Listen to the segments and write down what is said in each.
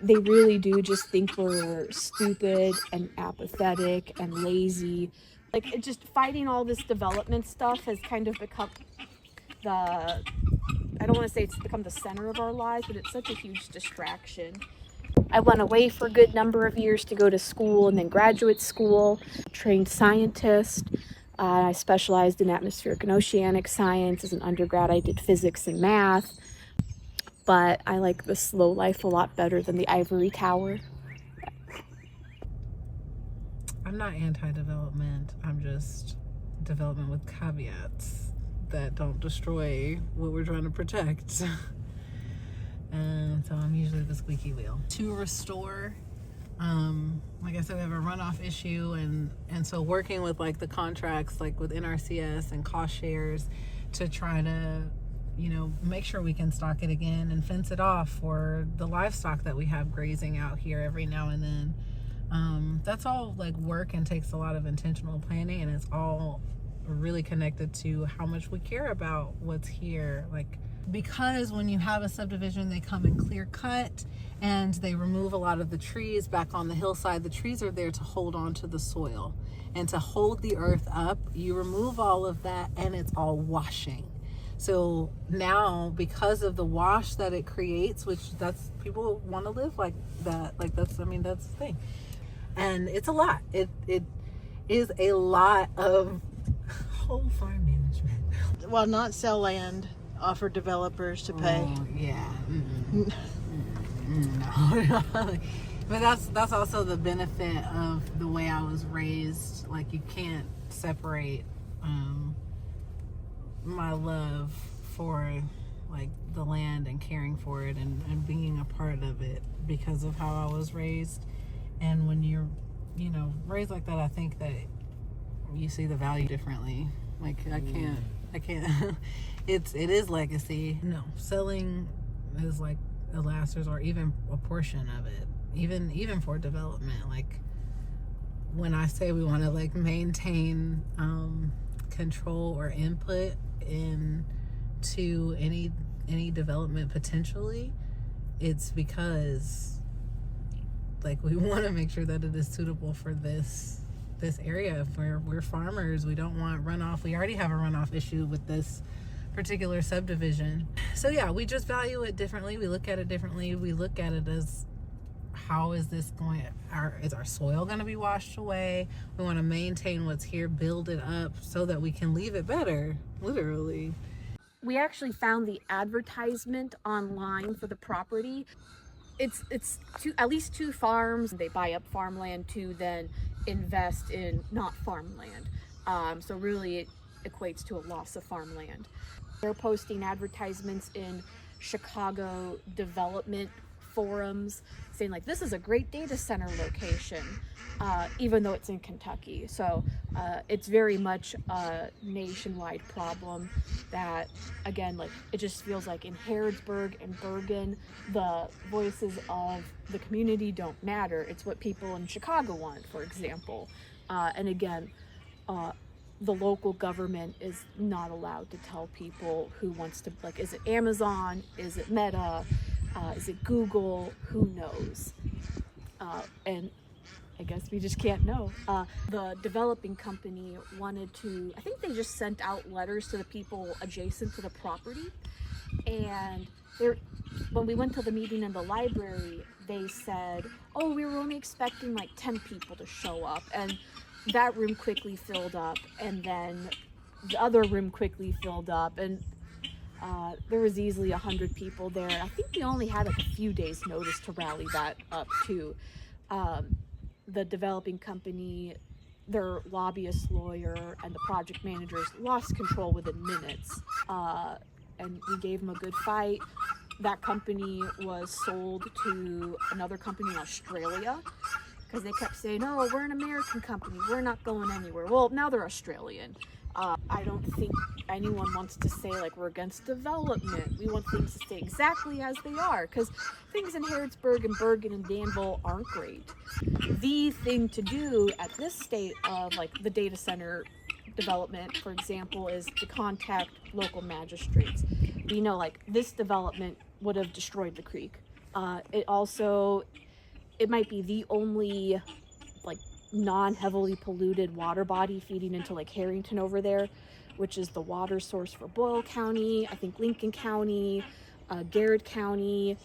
they really do just think we're stupid and apathetic and lazy. Like, it just fighting all this development stuff has kind of become the, I don't want to say it's become the center of our lives, but it's such a huge distraction. I went away for a good number of years to go to school and then graduate school, trained scientist. I specialized in atmospheric and oceanic science. As an undergrad, I did physics and math. But I like the slow life a lot better than the ivory tower. I'm not anti-development. I'm just development with caveats that don't destroy what we're trying to protect. And so I'm usually the squeaky wheel. To restore, like I said, we have a runoff issue, and so working with like the contracts, like with NRCS and cost shares, to try to, you know, make sure we can stock it again and fence it off for the livestock that we have grazing out here every now and then. That's all like work and takes a lot of intentional planning, and it's all really connected to how much we care about what's here. Like, because when you have a subdivision, they come and clear cut and they remove a lot of the trees back on the hillside. The trees are there to hold on to the soil and to hold the earth up. You remove all of that and it's all washing. So now, because of the wash that it creates, which that's, people want to live like that. Like that's, I mean, that's the thing. And it's a lot. It is a lot of whole farm management. Well, not sell land, offer developers to pay. Oh, yeah. No. But that's also the benefit of the way I was raised. Like, you can't separate my love for like the land and caring for it and being a part of it because of how I was raised. And when you're, you know, raised like that, I think that you see the value differently. Like, I can't it is legacy. No, selling is like a last resort, or even a portion of it, even for development. Like, when I say we want to like maintain control or input into any development potentially, it's because like we want to make sure that it is suitable for this area. We're farmers. We don't want runoff. We already have a runoff issue with this particular subdivision. So yeah, we just value it differently. We look at it differently. We look at it as, how is this going, is our soil going to be washed away? We want to maintain what's here, build it up so that we can leave it better, literally. We actually found the advertisement online for the property. It's at least two farms. They buy up farmland to then invest in not farmland. So really it equates to a loss of farmland. They're posting advertisements in Chicago development forums saying like, this is a great data center location, even though it's in Kentucky. So it's very much a nationwide problem that, again, like, it just feels like in Harrodsburg and Bergen, the voices of the community don't matter. It's what people in Chicago want, for example. And again, the local government is not allowed to tell people who wants to, like, is it Amazon? Is it Meta? Is it Google? Who knows? And I guess we just can't know. The developing company wanted to, I think they just sent out letters to the people adjacent to the property. And when we went to the meeting in the library, they said, oh, we were only expecting like 10 people to show up. And that room quickly filled up. And then the other room quickly filled up. And there was easily 100 people there. I think we only had like a few days notice to rally that up too. The developing company, their lobbyist lawyer, and the project managers lost control within minutes. And we gave them a good fight. That company was sold to another company in Australia because they kept saying, oh, we're an American company, we're not going anywhere. Well, now they're Australian. I don't think anyone wants to say like we're against development. We want things to stay exactly as they are, because things in Harrodsburg and Bergen and Danville aren't great. The thing to do at this state of like the data center development, for example, is to contact local magistrates. We know like this development would have destroyed the creek. It might be the only like non-heavily polluted water body feeding into Lake Harrington over there, which is the water source for Boyle County, I think Lincoln County, Garrett County,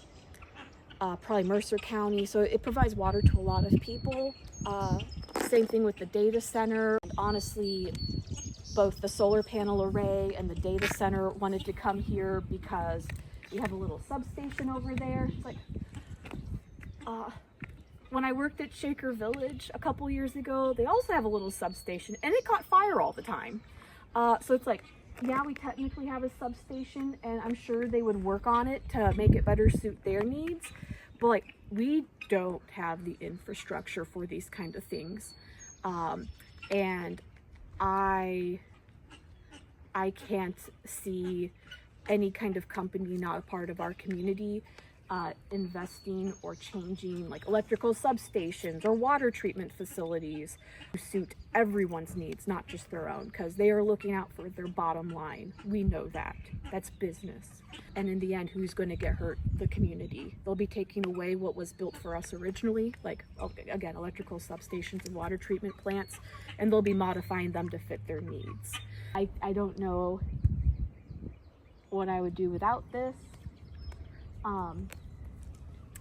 probably Mercer County. So it provides water to a lot of people. Same thing with the data center. And honestly, both the solar panel array and the data center wanted to come here because we have a little substation over there. It's like, when I worked at Shaker Village a couple years ago, they also have a little substation and it caught fire all the time. So it's like, yeah, we technically have a substation and I'm sure they would work on it to make it better suit their needs. But like, we don't have the infrastructure for these kind of things. And I can't see any kind of company not a part of our community investing or changing like electrical substations or water treatment facilities to suit everyone's needs, not just their own, because they are looking out for their bottom line. We know that. That's business. And in the end, who's going to get hurt? The community. They'll be taking away what was built for us originally, like, again, electrical substations and water treatment plants, and they'll be modifying them to fit their needs. I don't know what I would do without this.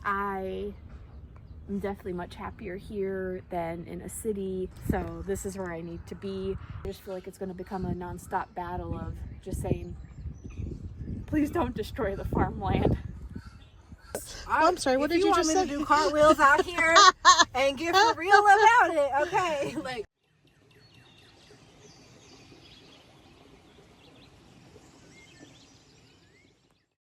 I am definitely much happier here than in a city, so this is where I need to be. I just feel like it's going to become a non-stop battle of just saying, please don't destroy the farmland. I'm sorry, what did you just say? Do cartwheels out here and get for real about it, okay? Like.